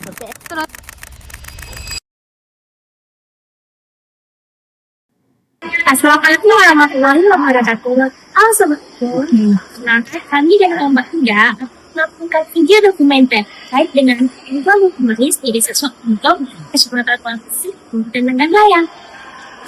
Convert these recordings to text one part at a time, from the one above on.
Assalamualaikum warahmatullahi wabarakatuh. Halo Sobat Kur, kenalkan kami dari kelompok 3 melakukan 3 dokumen terkait dengan info humanis di desa Suakuntung, Kecamatan Fisik, dan dengan layang.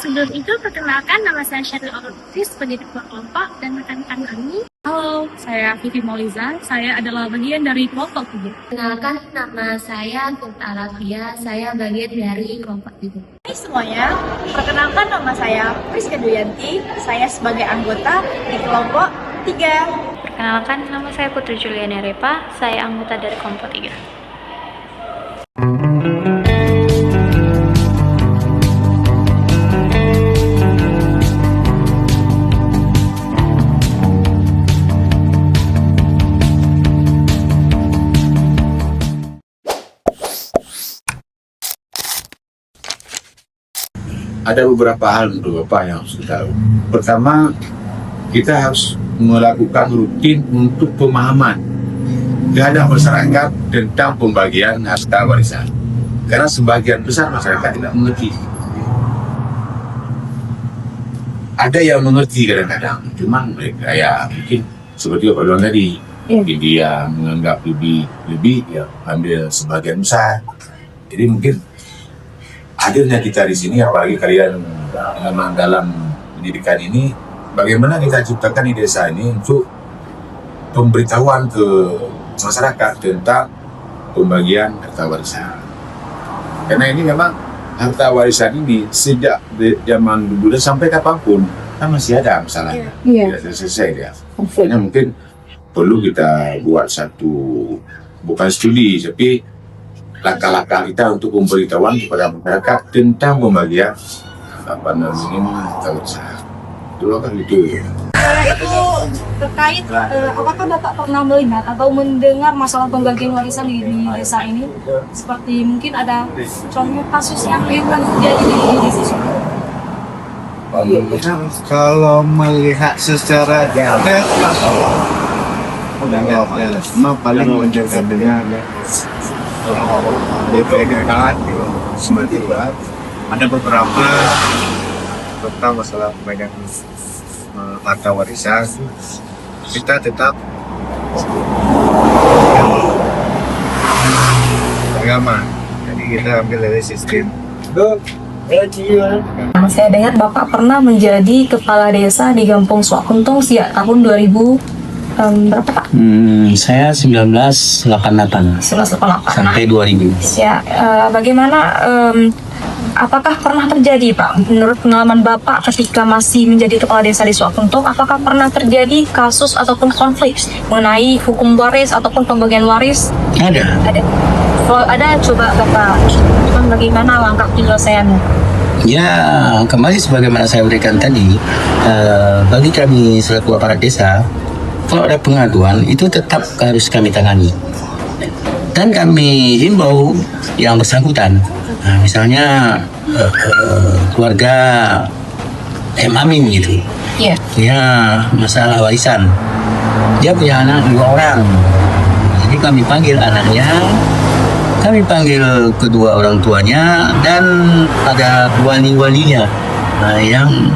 Sebelum itu, perkenalkan nama saya Syaril Al-Lutfi sebagai ketua kelompok dan rekan-rekan kami. Halo, saya Vivi Mauliza. Saya adalah bagian dari kelompok 3. Kenalkan, nama saya Kunta Alafia. Saya bagian dari kelompok 3. Hai semuanya, perkenalkan nama saya Priska Duyanti. Saya sebagai anggota di kelompok 3. Perkenalkan, nama saya Putri Juliana Repa. Saya anggota dari kelompok 3. Ada beberapa hal untuk Bapak yang harus kita tahu. Pertama, kita harus melakukan rutin untuk pemahaman terhadap masyarakat tentang pembagian harta warisan. Karena sebagian besar masyarakat tidak mengerti. Ada yang mengerti kadang-kadang, cuma mereka ya mungkin seperti Bapak bilang tadi, mungkin dia menganggap lebih ya ambil sebagian besar. Jadi mungkin hadirnya kita di sini, apalagi kalian dalam pendidikan ini, bagaimana kita ciptakan di desa ini untuk pemberitahuan ke masyarakat tentang pembagian harta warisan. Karena ini memang harta warisan ini sejak zaman dulu sampai kapanpun kan masih ada masalahnya, tidak selesai dia. Makanya mungkin perlu kita buat satu bukan studi, tapi langkah-langkah kita untuk pemberitahuan kepada masyarakat tentang pembagian harta warisan. Dulu kan gitu. Itu terkait apakah Bapak pernah melihat atau mendengar masalah pembagian warisan di desa ini? Seperti mungkin ada contoh kasus yang pernah terjadi di desa. Kalau melihat secara detail, paling menjaga dengan DPD seperti ada beberapa tentang masalah pembagian harta warisan, kita tetap agama, jadi kita ambil dari sistem. Saya dengar Bapak pernah menjadi kepala desa di Kampung Suakuntung sejak tahun 2000 berapa Pak? Saya 1988 sampai 2000. Ya, bagaimana apakah pernah terjadi Pak, menurut pengalaman Bapak ketika masih menjadi kepala desa di Suakuntung, apakah pernah terjadi kasus ataupun konflik mengenai hukum waris ataupun pembagian waris? Ada. Kalau ada, coba Bapak bagaimana langkah penyelesaiannya? Ya, kembali sebagaimana saya berikan tadi, bagi kami selaku aparat desa, kalau ada pengaduan itu tetap harus kami tangani. Dan kami himbau yang bersangkutan. Nah, misalnya keluarga Amin gitu, dia masalah warisan, dia punya anak 2 orang, jadi kami panggil anaknya, kami panggil kedua orang tuanya, dan ada wali-walinya. Nah, yang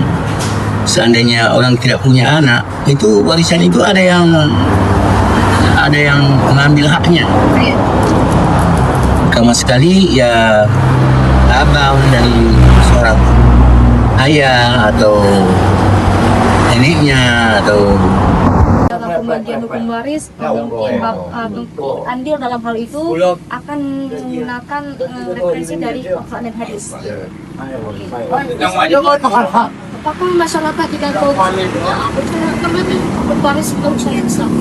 seandainya orang tidak punya anak, itu warisan itu ada yang mengambil haknya. Pertama sekali ya abang dari seorang ayah atau neneknya atau dalam pembagian hukum waris, mungkin andil dalam hal itu akan menggunakan referensi dari Al-Quran dan hadis. Apakah masyarakat di Kampung waris berusaha Islam?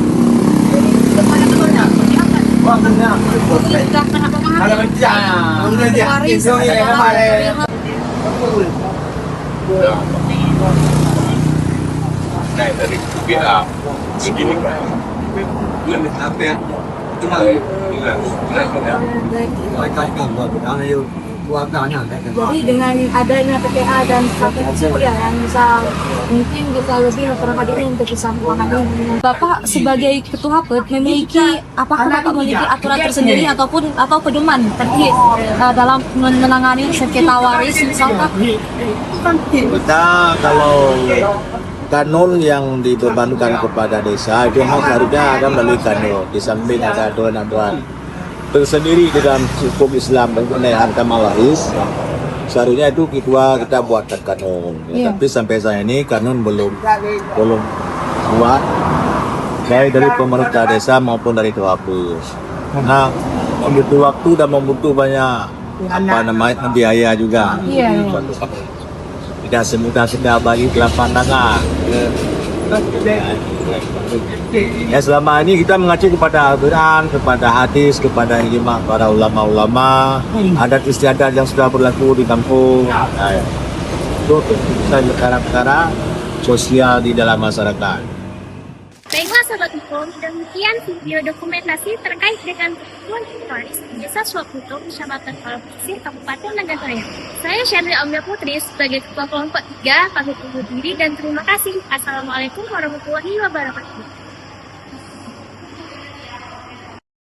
Dari kita begini kan, apa ya? Mereka Jadi dengan adanya PPA dan strategi ya yang bisa mungkin bisa lebih masyarakat ini untuk bisa menangani. Bapak sebagai ketua HPED memiliki apakah Bapak memiliki aturan tersendiri atau pedoman terkait dalam menangani sengketa waris misalkan? Kita kalau kanun yang dibebankan kepada desa itu harusnya ada melalui kanun. Di samping ada aturan-aturan tersendiri di dalam hukum Islam mengenai harta waris, seharusnya itu kita buatkan kanun. Ya, tapi sampai saat ini kanun belum buat baik dari pemerintah desa maupun dari KWP. Nah, membutuh waktu dan membutuh banyak biaya juga. Tidak semudah sudah bagi telapak tangan. Ya, selama ini kita mengacu kepada Al-Quran, kepada hadis, kepada ijma para ulama-ulama, adat istiadat yang sudah berlaku di kampung. Itu perkara-perkara sosial di dalam masyarakat. Baiklah Sobat Hukum, demikian video dokumentasi terkait dengan kebutuhan waris di Desa Suakuto, Kecamatan Palapasir, Kabupaten Naganjaya. Saya Syadri Amda Putri sebagai Ketua Kelompok 3, pamit undur diri dan terima kasih. Assalamualaikum warahmatullahi wabarakatuh.